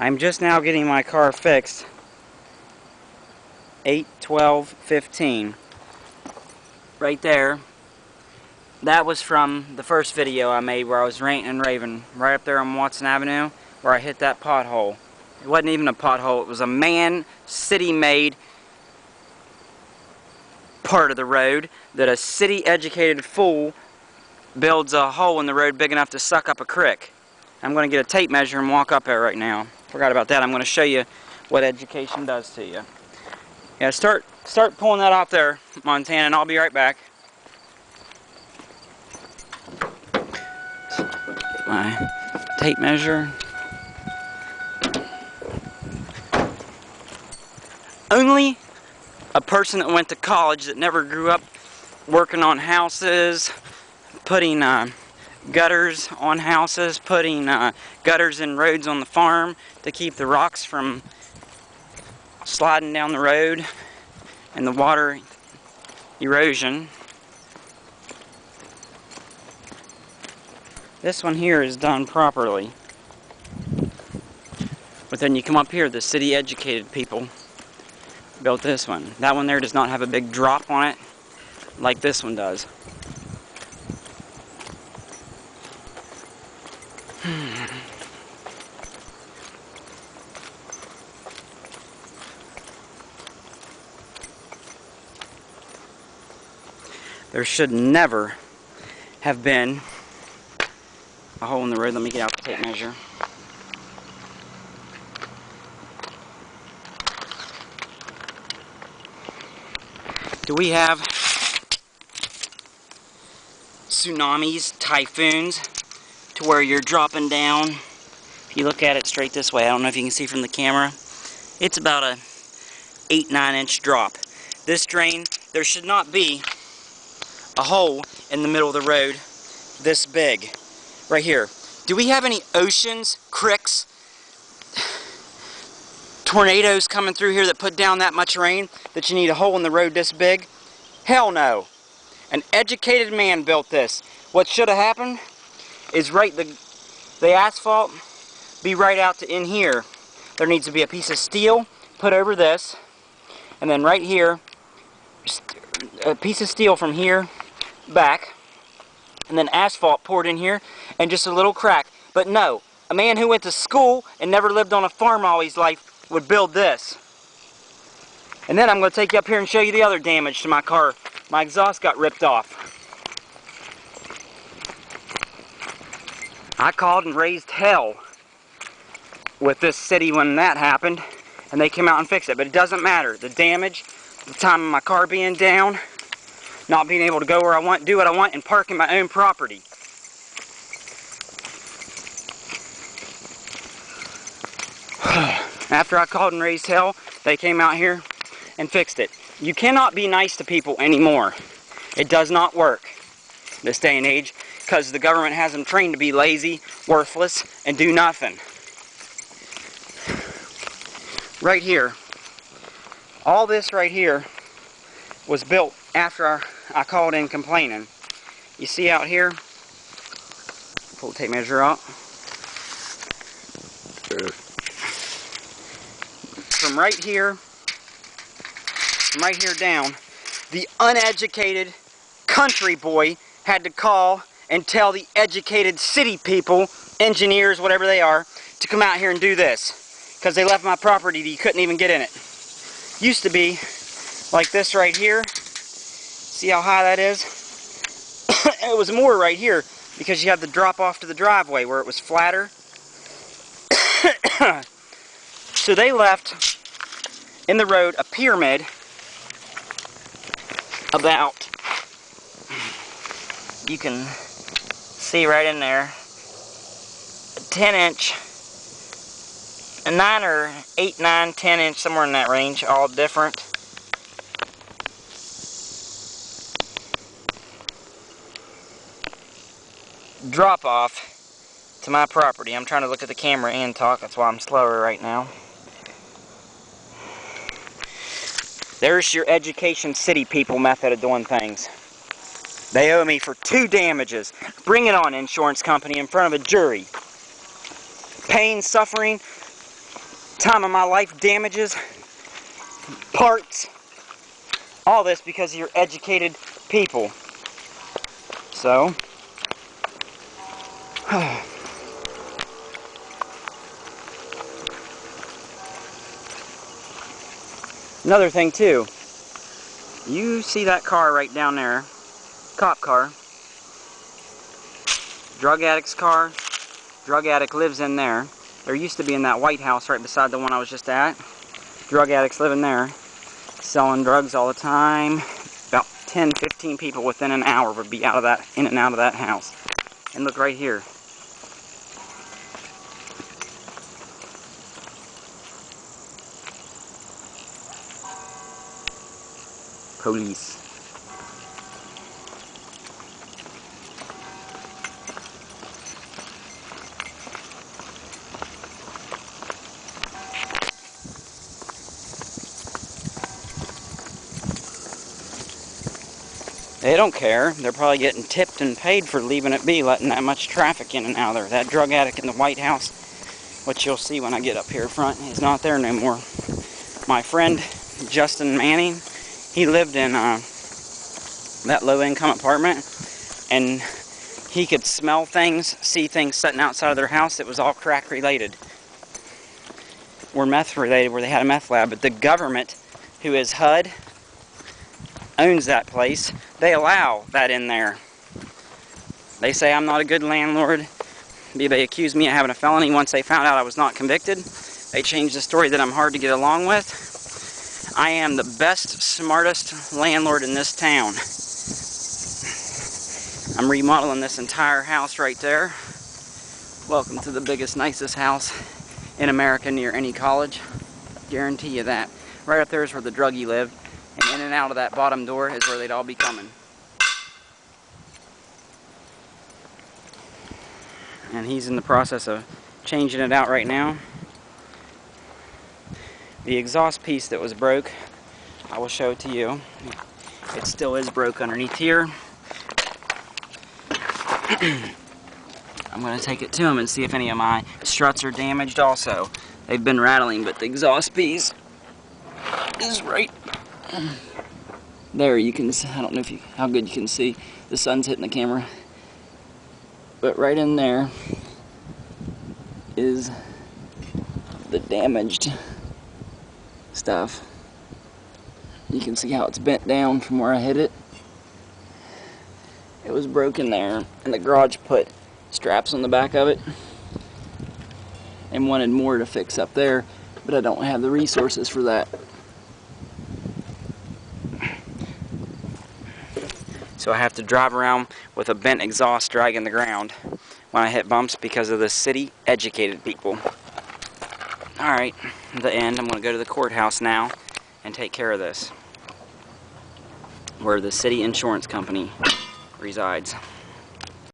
I'm just now getting my car fixed. 8/12/15. Right there. That was from the first video I made where I was ranting and raving. Right up there on Watson Avenue where I hit that pothole. It wasn't even a pothole. It was a city-made part of the road that a city-educated fool builds a hole in the road big enough to suck up a creek. I'm going to get a tape measure and walk up there right now. Forgot about that. I'm going to show you what education does to you. Yeah, start pulling that off there, Montana, and I'll be right back. Get my tape measure. Only a person that went to college that never grew up working on houses, putting gutters on houses, putting gutters in roads on the farm to keep the rocks from sliding down the road and the water erosion. This one here is done properly. But then you come up here, the city educated people built this one. That one there does not have a big drop on it like this one does. There should never have been a hole in the road. Let me get out the tape measure. Do we have tsunamis, typhoons, to where you're dropping down? If you look at it straight this way, I don't know if you can see from the camera, it's about a 8-9 inch drop. This drain, there should not be a hole in the middle of the road this big. Right here. Do we have any oceans, creeks, tornadoes coming through here that put down that much rain that you need a hole in the road this big? Hell no. An educated man built this. What should have happened is the asphalt be right out to in here. There needs to be a piece of steel put over this, and then right here, a piece of steel from here back, and then asphalt poured in here, and just a little crack. But no, a man who went to school and never lived on a farm all his life would build this. And then I'm going to take you up here and show you the other damage to my car. My exhaust got ripped off. I called and raised hell with this city when that happened, and they came out and fixed it. But it doesn't matter. The damage, the time of my car being down, not being able to go where I want, do what I want, and park in my own property. After I called and raised hell, they came out here and fixed it. You cannot be nice to people anymore. It does not work this day and age because the government has them trained to be lazy, worthless, and do nothing. Right here, all this right here was built after I called in complaining. You see out here, pull the tape measure out. From right here down, the uneducated country boy had to call and tell the educated city people, engineers, whatever they are, to come out here and do this. Because they left my property that you couldn't even get in it. Used to be like this right here. See how high that is? It was more right here because you have the drop off to the driveway where it was flatter. So they left in the road a pyramid about, you can see right in there, a 10 inch, a 9 or 8, 9, 10 inch, somewhere in that range, all different. Drop off to my property. I'm trying to look at the camera and talk, that's why I'm slower right now. There's your education city people method of doing things. They owe me for 2 damages. Bring it on, insurance company, in front of a jury. Pain, suffering, time of my life damages, parts, all this because you're educated people. So, another thing too, you see that car right down there, cop car, drug addict's car, drug addict lives in there. There used to be in that White House right beside the one I was just at. Drug addicts live in there, selling drugs all the time. About 10, 15 people within an hour would be out of that, in and out of that house. And look right here. Police. They don't care. They're probably getting tipped and paid for leaving it be, letting that much traffic in and out of there. That drug addict in the White House, which you'll see when I get up here front, is not there no more. My friend, Justin Manning, he lived in that low-income apartment, and he could smell things, see things sitting outside of their house. It was all crack-related. Or meth-related, where they had a meth lab. But the government, who is HUD, owns that place. They allow that in there. They say I'm not a good landlord. They accused me of having a felony. Once they found out I was not convicted, they changed the story that I'm hard to get along with. I am the best, smartest landlord in this town. I'm remodeling this entire house right there. Welcome to the biggest, nicest house in America near any college. Guarantee you that. Right up there is where the druggie lived. And in and out of that bottom door is where they'd all be coming. And he's in the process of changing it out right now. The exhaust piece that was broke, I will show it to you. It still is broke underneath here. I'm going to take it to him and see if any of my struts are damaged also. They've been rattling, but the exhaust piece is right there. You can, I don't know if how good you can see. The sun's hitting the camera. But right in there is the damaged stuff. You can see how it's bent down from where I hit it. It was broken there, and the garage put straps on the back of it and wanted more to fix up there, but I don't have the resources for that. So I have to drive around with a bent exhaust dragging the ground when I hit bumps because of the city educated people. Alright, the end. I'm going to go to the courthouse now and take care of this, where the city insurance company resides.